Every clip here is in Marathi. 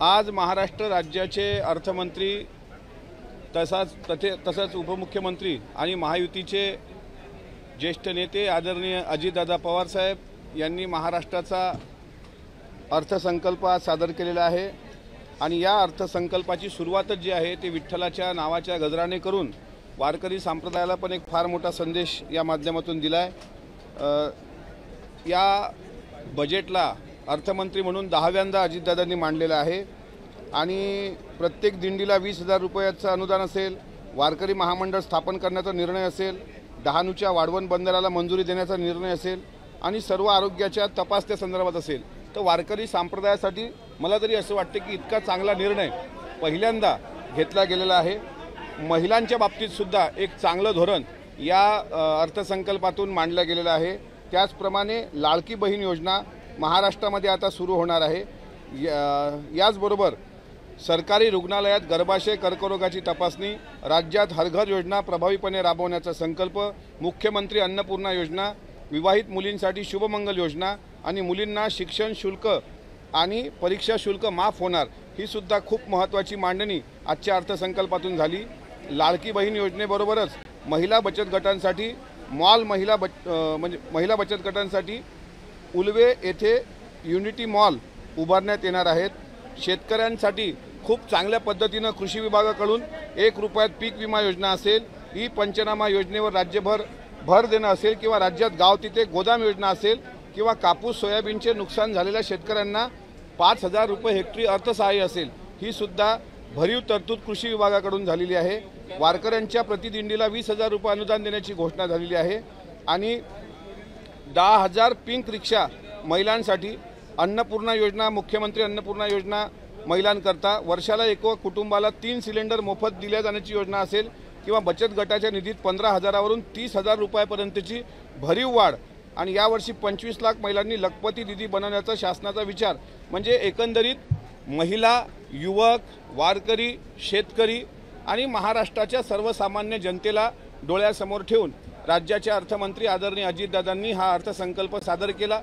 आज महाराष्ट्र राज्याचे अर्थमंत्री तसंच उपमुख्यमंत्री आणि महायुतीचे ज्येष्ठ नेते आदरणीय अजितदादा पवार साहेब यांनी महाराष्ट्राचा अर्थसंकल्प सादर केलेला आहे आणि या अर्थसंकल्पाची सुरुवातच जी आहे ते विठ्ठलाच्या नावाच्या गजराने करून वारकरी संप्रदायाला पण एक फार मोठा संदेश या माध्यमातून दिला आहे। या बजेटला अर्थमंत्री म्हणून 10व्यांदा अजितदादांनी मांडलेला आहे आणि प्रत्येक दिंडीला 20,000 रुपयाचं अनुदान असेल, वारकरी महामंडळ स्थापन करण्याचा निर्णय असेल, डहाणूच्या वाढवण बंदराला मंजुरी देण्याचा निर्णय असेल आणि सर्व आरोग्याच्या तपासण्या संदर्भात असेल। तर वारकरी संप्रदायासाठी मला तरी असं वाटतं की इतका चांगला निर्णय पहिल्यांदा घेतला गेलेला आहे। महिलांच्या बाबतीत सुद्धा एक चांगलं धोरण या अर्थसंकल्पातून मांडलं गेलेलं आहे। त्याचप्रमाणे लाडकी बहीण योजना महाराष्ट्रामध्ये आता सुरू होणार आहे। याचबरोबर सरकारी रुग्णालयात गर्भाशय कर्करोगाची तपासणी, राज्यात हर घर योजना प्रभावीपणे राबवण्याचा संकल्प, मुख्यमंत्री अन्नपूर्णा योजना, विवाहित मुलींसाठी शुभमंगल योजना आणि मुलींना शिक्षण शुल्क आणि परीक्षा शुल्क माफ होणार, ही सुद्धा खूप महत्त्वाची मांडणी आजच्या अर्थसंकल्पातून झाली। लाडकी बहीण योजनेबरोबरच महिला बचत गटांसाठी महिला बचत गटांसाठी उलवे येथे युनिटी मॉल उभारण्यात येणार आहेत। शेतकऱ्यांसाठी खूप चांगल्या पद्धतीनं कृषी विभागाकडून 1 रुपयात पीक विमा योजना असेल, ई पंचनामा योजनेवर राज्यभर भर देणं असेल किंवा राज्यात गाव तिथे गोदाम योजना असेल किंवा कापूस सोयाबीनचे नुकसान झालेल्या शेतकऱ्यांना 5,000 रुपये हेक्टरी अर्थसहाय्य असेल, ही सुद्धा भरीव तरतूद कृषी विभागाकडून झालेली आहे। वारकऱ्यांच्या प्रतिदिंडीला 20,000 रुपये अनुदान देण्याची घोषणा झालेली आहे आणि 10,000 पिंक रिक्षा महिलांसाठी, अन्नपूर्णा योजना, मुख्यमंत्री अन्नपूर्णा योजना महिलांकरता वर्षाला एक कुटुंबाला 3 सिलेंडर मोफत दिल्या जाण्याची योजना असेल किंवा बचत गटाच्या निधीत 15,000वरून 30,000 रुपयापर्यंतची भरीव वाढ आणि यावर्षी 25 लाख महिलांनी लखपती दीदी बनवण्याचा शासनाचा विचार, म्हणजे एकंदरीत महिला, युवक, वारकरी, शेतकरी आणि महाराष्ट्राच्या सर्वसामान्य जनतेला डोळ्यासमोर ठेवून राज्याचे अर्थमंत्री आदरणीय अजितदादांनी हा अर्थसंकल्प सादर केला।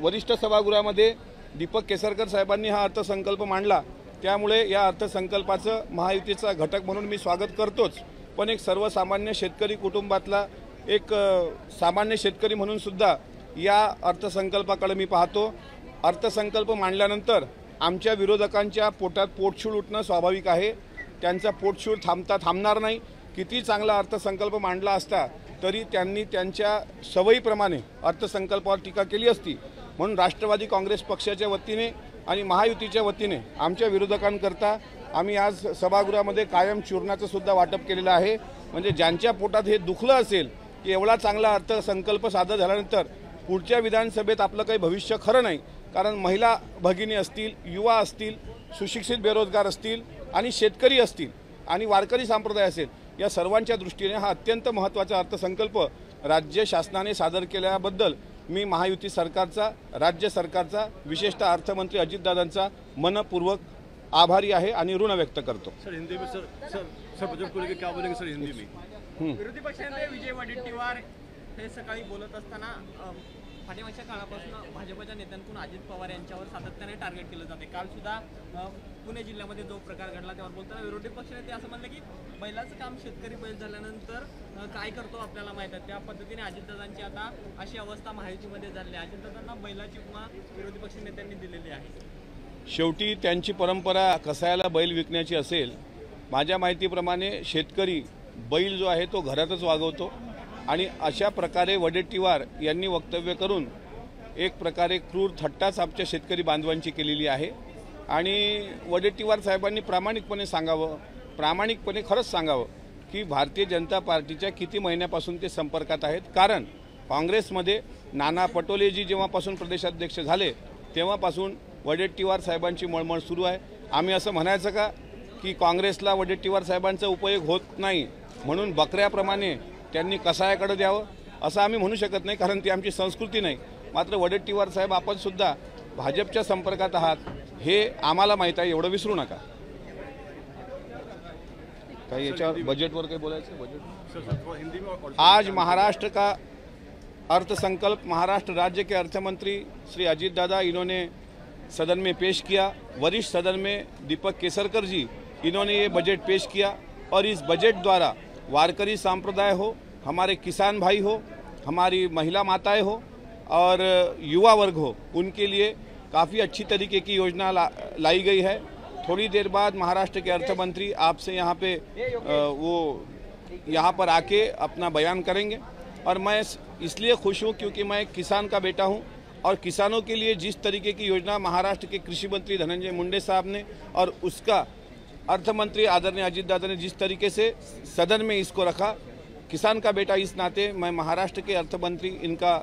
वरिष्ठ सभागृहामध्ये दीपक केसरकर साहेबांनी हा अर्थसंकल्प मांडला, त्यामुळे या अर्थसंकल्पाचं महायुतीचा घटक म्हणून मी स्वागत करतोच, पण एक सर्वसामान्य शेतकरी कुटुंबातला एक सामान्य शेतकरी म्हणून सुद्धा या अर्थसंकल्पाकडे मी पाहतो। अर्थसंकल्प मांडल्यानंतर आमच्या विरोधकांच्या पोटात पोटशूळ उठणं स्वाभाविक आहे, त्यांचा पोटशूळ थांबणार नाही। किती चांगला अर्थसंकल्प मांडला असता तरी त्यांनी त्यांच्या सवयीप्रमाणे अर्थसंकल्पावर टीका केली असती, म्हणून राष्ट्रवादी काँग्रेस पक्षाच्या वतीने आणि महायुतीच्या वतीने आमच्या विरोधकांकरता आम्ही आज सभागृहामध्ये कायम चूर्णाचं सुद्धा वाटप केलेलं आहे। म्हणजे ज्यांच्या पोटात हे दुखलं असेल की एवढा चांगला अर्थसंकल्प सादर झाल्यानंतर पुढच्या विधानसभेत आपलं काही भविष्य खरं नाही, कारण महिला भगिनी असतील, युवा असतील, सुशिक्षित बेरोजगार असतील आणि शेतकरी असतील आणि वारकरी संप्रदाय असेल, या सर्वांच्या दृष्टीने हा अत्यंत महत्त्वाचा अर्थसंकल्प राज्य शासनाने सादर केल्याबद्दल मी महायुती सरकारचा, राज्य सरकारचा, विशेषतः अर्थमंत्री अजितदादांचा मनपूर्वक आभारी आहे आणि ऋण व्यक्त करतो। सर हिंदी में सर बजट को लेकर क्या बोलेंगे सर हिंदी में? विरोधी पक्षाने विजय वडेट्टीवार हे सकाळी बोलत असताना पाठीमागच्या काळापासून भाजपच्या नेत्यांकडून अजित पवार यांच्यावर सातत्याने टार्गेट केलं जाते। काल सुद्धा पुणे जिल्ह्यामध्ये जो प्रकार घडला त्यावर बोलताना विरोधी पक्षाने ते असं म्हणलं की बैलाचं काम शेतकरी बैल झाल्यानंतर काय करतो आपल्याला माहित आहे, त्या पद्धतीने अजितदादांची आता अशी अवस्था महायुतीमध्ये झाली आहे। अजितदादांना बैलाची उपमा विरोधी पक्ष नेत्यांनी दिलेली आहे। शेवटी त्यांची परंपरा कसायाला बैल विकण्याची असेल, माझ्या माहितीप्रमाणे शेतकरी बैल जो आहे तो घरातच वागवतो आणि अशा प्रकारे वडेट्टीवार यांनी वक्तव्य करून एक प्रकारे क्रूर थट्टाच आमच्या शेतकरी बांधवांची केलेली आहे आणि वडेट्टीवार साहेबांनी प्रामाणिकपणे खरंच सांगावं की भारतीय जनता पार्टीच्या किती महिन्यापासून ते संपर्कात आहेत, कारण काँग्रेसमध्ये नाना पटोलेजी जेव्हापासून प्रदेशाध्यक्ष झाले तेव्हापासून वडेट्टीवार साहेबांची मळमळ सुरू आहे। आम्ही असं म्हणायचं का की काँग्रेसला वडेट्टीवार साहेबांचा उपयोग होत नाही म्हणून बकऱ्याप्रमाणे त्यांनी कसायाकडे द्यावं असं आम्ही म्हणू शकत नाही, कारण ती आमची संस्कृती नाही। मात्र वडेट्टीवार साहेब आपण सुद्धा भाजपच्या संपर्कात आहात हे आम्हाला माहीत आहे, एवढं विसरू नका। काही याच्यावर बजटवर काही बोलायचं? बजट आज महाराष्ट्र का अर्थसंकल्प, महाराष्ट्र राज्य के अर्थमंत्री श्री अजीत दादा इन्होंने सदन में पेश किया। वरिष्ठ सदन में दीपक केसरकर जी, इन्होंने ये बजट पेश किया और इस बजट द्वारा वारकरी संप्रदाय हो, हमारे किसान भाई हो, हमारी महिला माताएं हो और युवा वर्ग हो, उनके लिए काफ़ी अच्छी तरीके की योजना लाई गई है। थोड़ी देर बाद महाराष्ट्र के अर्थ मंत्री आपसे यहाँ पे वो यहाँ पर आके अपना बयान करेंगे और मैं इसलिए खुश हूँ क्योंकि मैं किसान का बेटा हूँ और किसानों के लिए जिस तरीके की योजना महाराष्ट्र के कृषि मंत्री धनंजय मुंडे साहब ने और उसका अर्थ मंत्री आदरणीय अजीत दादा ने जिस तरीके से सदन में इसको रखा, किसान का बेटा इस नाते मैं महाराष्ट्र के अर्थ मंत्री इनका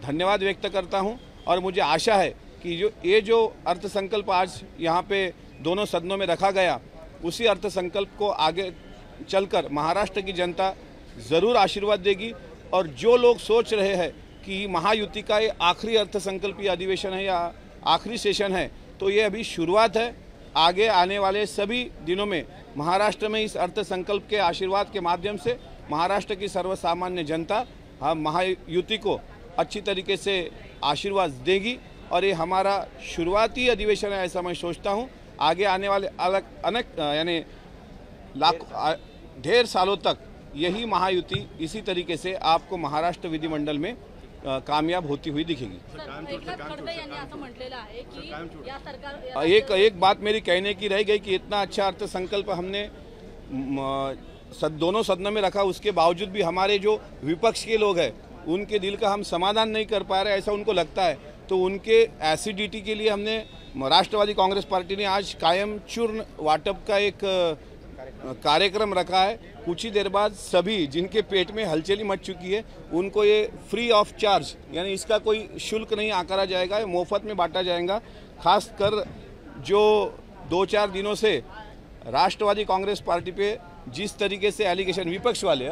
धन्यवाद व्यक्त करता हूं और मुझे आशा है कि जो अर्थ संकल्प आज यहाँ पे दोनों सदनों में रखा गया, उसी अर्थ संकल्प को आगे चलकर महाराष्ट्र की जनता ज़रूर आशीर्वाद देगी। और जो लोग सोच रहे हैं कि महायुति का ये आखिरी अर्थ संकल्पीय अधिवेशन है या आखिरी सेशन है, तो ये अभी शुरुआत है। आगे आने वाले सभी दिनों में महाराष्ट्र में इस अर्थ संकल्प के आशीर्वाद के माध्यम से महाराष्ट्र की सर्वसामान्य जनता हम महायुति को अच्छी तरीके से आशीर्वाद देगी और ये हमारा शुरुआती अधिवेशन है ऐसा मैं सोचता हूँ। आगे आने वाले यानी ढेर सालों तक यही महायुति इसी तरीके से आपको महाराष्ट्र विधिमंडल में कामयाब होती हुई दिखेगी। एक बात मेरी कहने की रह गई कि इतना अच्छा अर्थ संकल्प हमने दोनों सदनों में रखा, उसके बावजूद भी हमारे जो विपक्ष के लोग हैं उनके दिल का हम समाधान नहीं कर पा रहे, ऐसा उनको लगता है। तो उनके एसिडिटी के लिए हमने राष्ट्रवादी कांग्रेस पार्टी ने आज कायम चूर्ण वाटप का एक कार्यक्रम रखा है। कुछ ही देर बाद सभी जिनके पेट में हलचली मच चुकी है उनको ये फ्री ऑफ चार्ज यानी इसका कोई शुल्क नहीं आकारा जाएगा, ये मुफ्त में बांटा जाएगा। खासकर जो 2-4 दिनों से राष्ट्रवादी कांग्रेस पार्टी पे जिस तरीके से एलिगेशन विपक्ष वाले,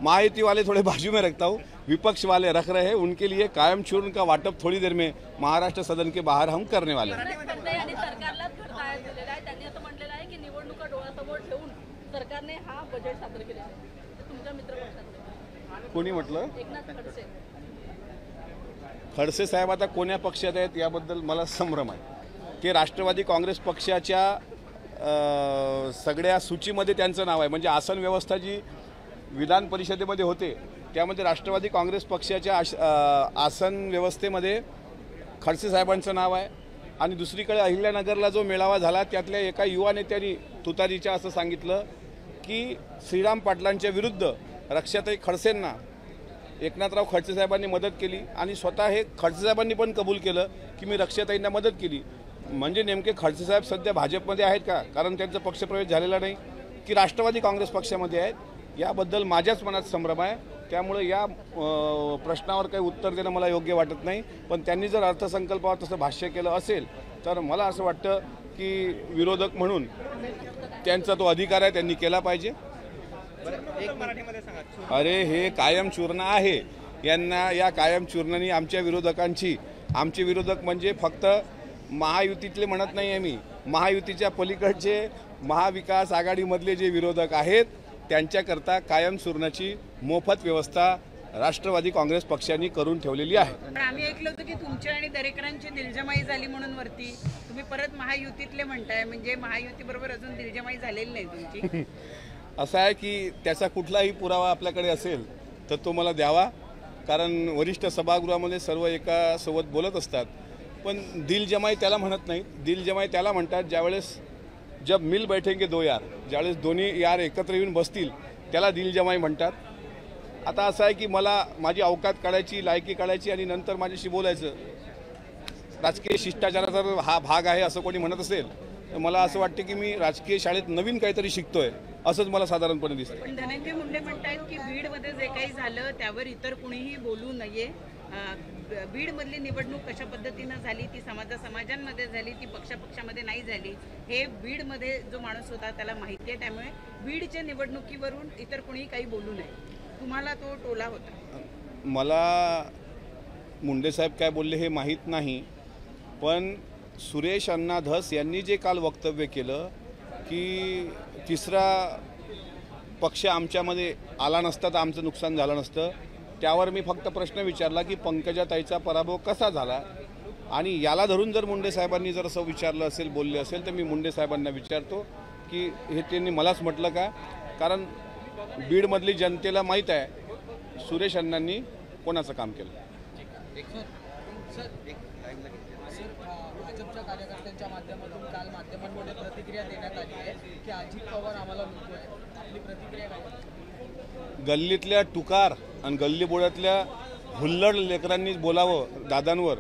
महायुति वाले थोड़े बाजू में रखता हूँ, विपक्ष वाले रख रहे हैं, उनके लिए कायम चूर्ण का वाटप थोड़ी देर में महाराष्ट्र सदन के बाहर हम करने वाले हैं। सरकारने हा बजेट सादर केला आहे, तुमच्या मित्रपक्षात कोणी म्हटलं? एकनाथ खडसे. खडसे साहेब आता कोण्या पक्षात आहेत याबद्दल मला संभ्रम आहे. ते राष्ट्रवादी काँग्रेस पक्षाच्या सगळ्या सूचीमध्ये त्यांचं नाव आहे. म्हणजे आसन व्यवस्था जी विधान परिषदेमध्ये होते त्यामध्ये राष्ट्रवादी काँग्रेस पक्षाच्या आसन व्यवस्थेमध्ये खडसे साहेबांचं नाव आहे. आणि दुसरीकडे अहिल्यानगरला जो मेळावा झाला त्यातल्या एका युवा नेत्यांनी तुतारीच्या असं सांगितलं की श्रीराम पाटलांच्या विरुद्ध रक्षाताई खडसेंना एकनाथराव खडसे साहेबांनी मदत केली आणि स्वतः हे खडसे साहेबांनी पण कबूल केलं की मी रक्षाताईंना मदत केली. म्हणजे नेमके खडसे साहेब सध्या भाजपमध्ये आहेत का, कारण त्यांचा पक्षप्रवेश झालेला नाही, की राष्ट्रवादी काँग्रेस पक्षामध्ये आहेत, याबद्दल माझ्याच मनात संभ्रम आहे. त्यामुळे या प्रश्नावर काही उत्तर देणं मला योग्य वाटत नाही. पण त्यांनी जर अर्थसंकल्पावर तसं भाष्य केलं असेल तर मला असं वाटतं की विरोधक म्हणून त्यांचा तो अधिकार आहे, त्यांनी केला पाहिजे. अरे हे कायम चूर्ण आहे, यांना या कायम चूर्णाने आमच्या विरोधकांची, आमचे विरोधक म्हणजे फक्त महायुतीतले म्हणत नाही आहे मी, महायुतीच्या पलीकडचे महाविकास आघाडीमधले जे विरोधक आहेत त्यांच्याकरता कायम चूर्णाची मोफत व्यवस्था राष्ट्रवादी काँग्रेस पक्षाने करून ठेवलेली आहे. पण आम्ही ऐकलं होतं की तुमच्या आणि दरेकरांची दिलजमाई झाली म्हणून वरती तुम्ही परत महायुतीतले म्हणताय, म्हणजे महायुती बरोबर अजून दिलजमाई झालेली नाही तुमची. असं आहे की त्याचा कुठलाही पुरावा आपल्याकडे असेल तर तो मला द्यावा, कारण वरिष्ठ सभागृहामध्ये सर्व एका सोबत बोलत असतात. पण दिलजमाई त्याला म्हणत नाही, दिलजमाई त्याला म्हणतात ज्यावेळेस जब मिल बैठेंगे दो यार, ज्यावेळेस दोन्ही यार एकत्र येऊन बसतील त्याला दिलजमाई म्हणतात. आता असं आहे की मला माझी अवकात काढायची, लायकी काढायची आणि नंतर माझ्याशी बोलायचं, राजकीय शिष्टाचाराचा हा भाग आहे असं कोणी म्हणत असेल तर मला असं वाटतं की मी राजकीय शाळेत नवीन काहीतरी शिकतोय असंच मला साधारणपणे दिसतं. पण धनंजय मुंडे म्हणतात की बीडमध्ये जे काही झालं त्यावर इतर कुणीही बोलू नये. बीडमधली निवडणूक कशा पद्धतीनं झाली, ती समाजांमध्ये झाली, ती पक्षामध्ये नाही झाली, हे बीडमध्ये जो माणूस होता त्याला माहिती आहे. त्यामुळे बीडच्या निवडणुकीवरून इतर कुणीही काही बोलू नये, तुम्हाला तो टोला होता. मला मुंडे साहेब काय बोलले हे माहीत नाही, पण सुरेश अण्णा धस यांनी जे काल वक्तव्य केलं की तिसरा पक्ष आमच्यामध्ये आला नसता तर आमचं नुकसान झालं नसतं, त्यावर मी फक्त प्रश्न विचारला की पंकजाताईचा पराभव कसा झाला. आणि याला धरून जर मुंडे साहेबांनी जर असं विचारलं असेल, बोलले असेल, तर मी मुंडे साहेबांना विचारतो की हे त्यांनी मलाच म्हटलं का? कारण बीडमधली जनतेला माहीत आहे सुरेश अण्णांनी कोणाचं काम केलं. भाजपच्या कार्यकर्त्यांच्या माध्यमातून काल माध्यमांमध्ये प्रतिक्रिया देण्यात आली आहे की अजित पवार आम्हाला लुटतोय. आपली प्रतिक्रिया काय? गल्लीतल्या टुकार आणि गल्लीबोळ्यातल्या हुल्लड लेकरांनी बोलावं दादांवर,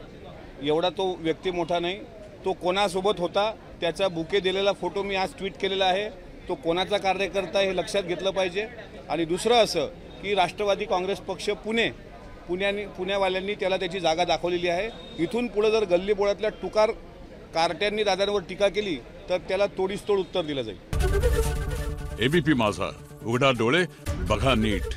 एवढा तो व्यक्ती मोठा नाही. तो कोणासोबत होता त्याचा बुके दिलेला फोटो मी आज ट्विट केलेला आहे. तो कोणाचा कार्यकर्ता हे लक्षात घेतलं पाहिजे. आणि दुसरं असं की राष्ट्रवादी काँग्रेस पक्ष पुण्यावाल्यांनी त्याला त्याची जागा दाखवलेली आहे. इथून पुढे जर गल्लीबोळ्यातल्या टुकार कार्ट्यांनी दादांवर टीका केली तर त्याला तोडीस तोड उत्तर दिलं जाईल. एबीपी माझा, उघडा डोळे बघा नीट.